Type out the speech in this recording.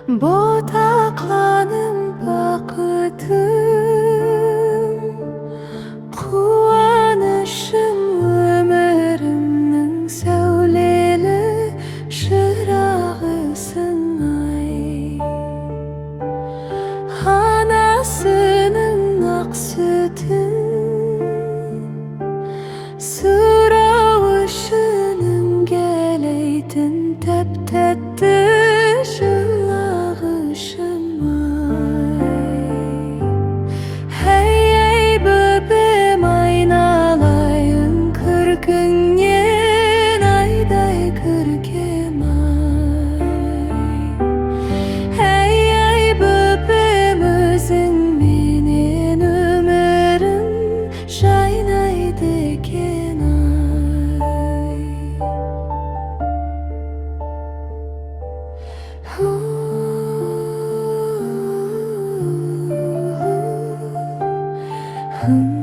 Ботақланым бақытым, қуанышым, өмірімнің сәулелі шырағысың ай. Анасының ақ сүтін сұрау үшін үңгелейтін тәп-тәтті жылағышым ай. Әй бөпем, айналайын кіркіңнен айдай көркем ай. Әй бөпем, өзің менен өмірім жайнайды екен ай. Hmm.